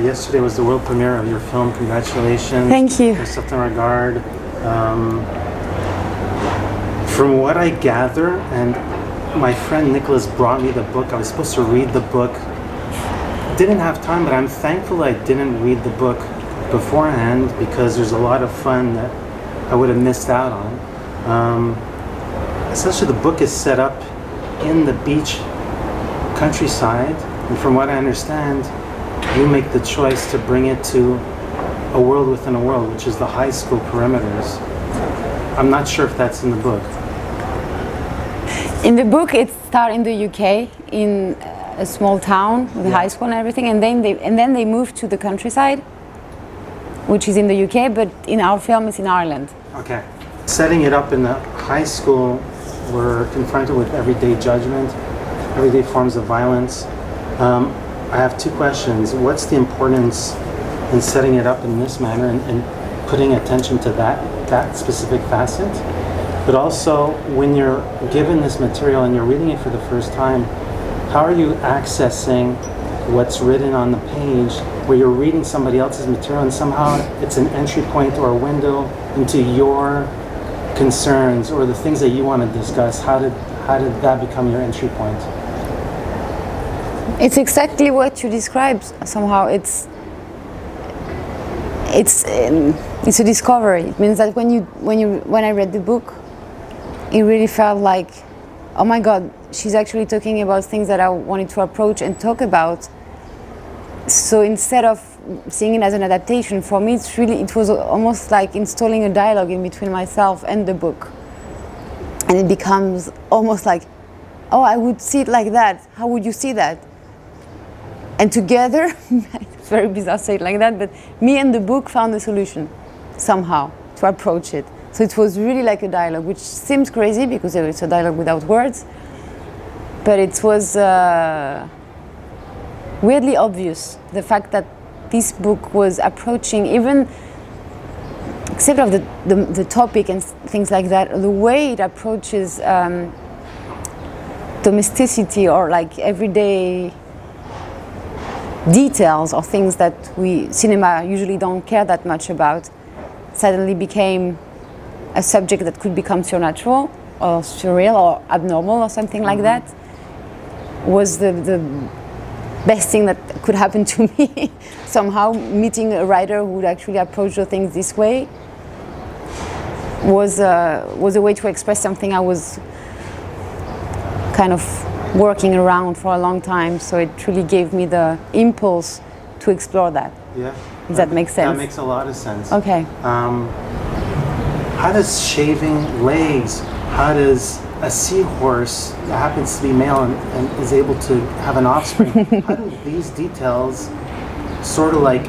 yesterday was the world premiere of your film. Congratulations. Thank you. For Certain Regard. From what I gather, and my friend Nicholas brought me the book. I was supposed to read the book. Didn't have time, but I'm thankful I didn't read the book beforehand because there's a lot of fun that I would have missed out on. Essentially, the book is set up in the beach countryside, and from what I understand, you make the choice to bring it to a world within a world, which is the high school perimeters. I'm not sure if that's in the book. In the book, it starts in the UK, in a small town with a high school and everything, and then they moved to the countryside, which is in the UK, but in our film, it's in Ireland. Okay. Setting it up in the high school, we're confronted with everyday judgment, everyday forms of violence. I have two questions. What's the importance in setting it up in this manner and putting attention to that specific facet? But also, when you're given this material and you're reading it for the first time, how are you accessing what's written on the page where you're reading somebody else's material and somehow it's an entry point or a window into your concerns or the things that you want to discuss? How did that become your entry point? It's exactly what you described. Somehow, it's a discovery. It means that when I read the book, it really felt like, oh my God, she's actually talking about things that I wanted to approach and talk about. So instead of seeing it as an adaptation, for me it was almost like installing a dialogue in between myself and the book. And it becomes almost like, oh, I would see it like that. How would you see that? And together, it's very bizarre to say it like that, but me and the book found a solution somehow to approach it. So it was really like a dialogue, which seems crazy because it's a dialogue without words, but it was weirdly obvious, the fact that this book was approaching, even except of the topic and things like that, the way it approaches domesticity or like everyday details or things that cinema usually don't care that much about, suddenly became a subject that could become supernatural or surreal or abnormal or something like that, was the best thing that could happen to me. Somehow meeting a writer who would actually approach the things this way was a way to express something I was kind of working around for a long time. So it truly gave me the impulse to explore that. Yeah. Does that make sense? That makes a lot of sense. Okay. How does shaving legs, how does a seahorse that happens to be male and is able to have an offspring, how do these details sort of like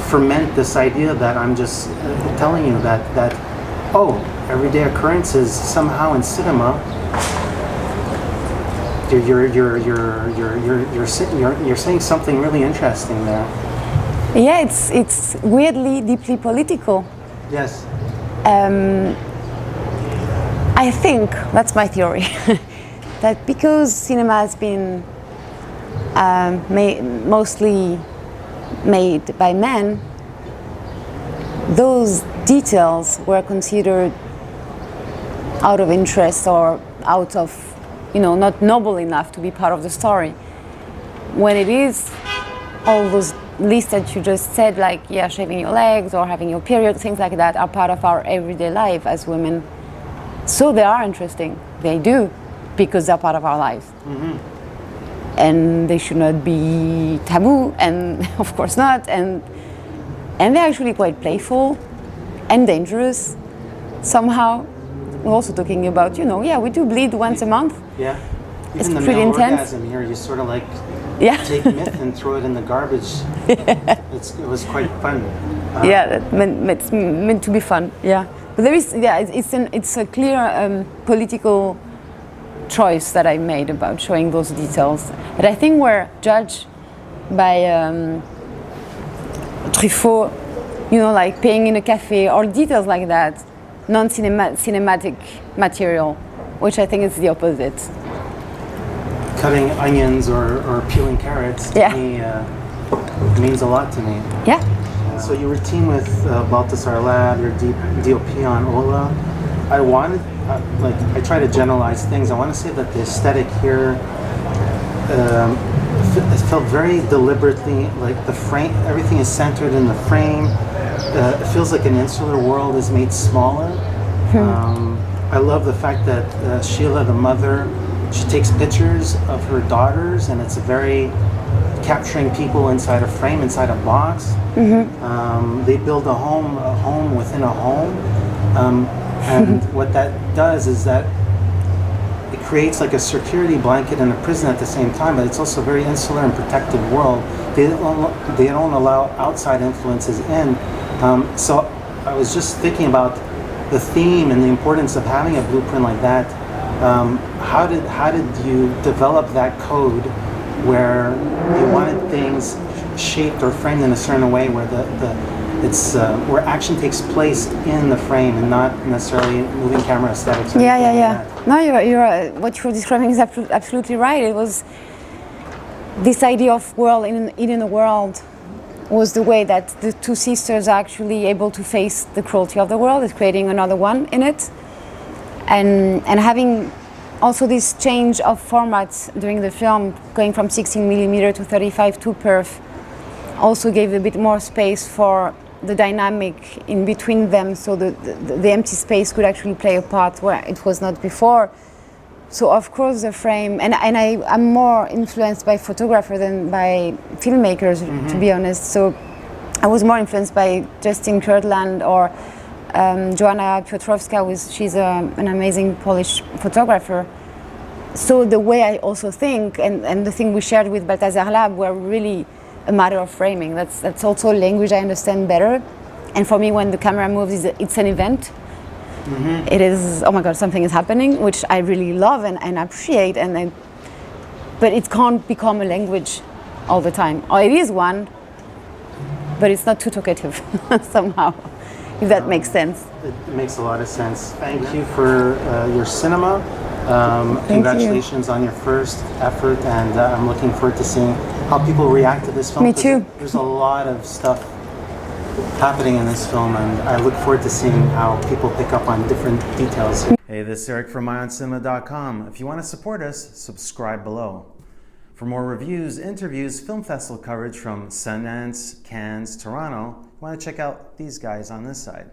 ferment this idea that I'm just telling you that everyday occurrences somehow in cinema, you're saying something really interesting there. Yeah, it's weirdly deeply political. Yes. I think, that's my theory, that because cinema has been mostly made by men, those details were considered out of interest or out of, not noble enough to be part of the story. When it is all those lists that you just said, like, shaving your legs or having your period, things like that, are part of our everyday life as women. So they are interesting. They do, because they're part of our lives. Mm-hmm. And they should not be taboo, and of course not. And they're actually quite playful and dangerous somehow. We're also talking about, we do bleed once a month. Yeah. It's Even the pretty male intense. Orgasm here, you sort of like take myth and throw it in the garbage. It was quite fun. It's meant to be fun. Yeah, but there is it's a clear political choice that I made about showing those details. But I think we're judged by Truffaut, like paying in a cafe or details like that, non-cinematic material, which I think is the opposite. Cutting onions or peeling carrots, to me, It means a lot to me. Yeah. So you were teamed with Balthazar Lab, your DOP on Ola. I wanted, I try to generalize things. I want to say that the aesthetic here, it felt very deliberately, like the frame, everything is centered in the frame. It feels like an insular world is made smaller. I love the fact that Sheila, the mother, she takes pictures of her daughters, and it's very capturing people inside a frame, inside a box. They build a home within a home, and what that does is that it creates like a security blanket and a prison at the same time, but it's also a very insular and protected world. They don't allow outside influences in. So I was just thinking about the theme and the importance of having a blueprint like that. How did you develop that code where you wanted things shaped or framed in a certain way where where action takes place in the frame and not necessarily moving camera aesthetics? Yeah. No, you're what you're describing is absolutely right. It was this idea of world in a world was the way that the two sisters are actually able to face the cruelty of the world, is creating another one in it, and having also this change of formats during the film, going from 16mm to 35 to perf, also gave a bit more space for the dynamic in between them, so the empty space could actually play a part where it was not before. So of course the frame, and I'm more influenced by photographers than by filmmakers, to be honest. So I was more influenced by Justin Kurtland or Joanna Piotrowska, she's an amazing Polish photographer. So the way I also think, and the thing we shared with Balthazar Lab, were really a matter of framing. That's also a language I understand better. And for me, when the camera moves, it's an event. It is, oh my God, something is happening, which I really love and appreciate. But it can't become a language all the time. Or it is one, but it's not too talkative somehow, if that makes sense. It makes a lot of sense. Thank you for your cinema. Congratulations on your first effort, and I'm looking forward to seeing how people react to this film. Me too. There's a lot of stuff happening in this film, and I look forward to seeing how people pick up on different details. Hey, this is Eric from IONCINEMA.com. If you want to support us, subscribe below. For more reviews, interviews, film festival coverage from Sundance, Cannes, Toronto, you want to check out these guys on this side.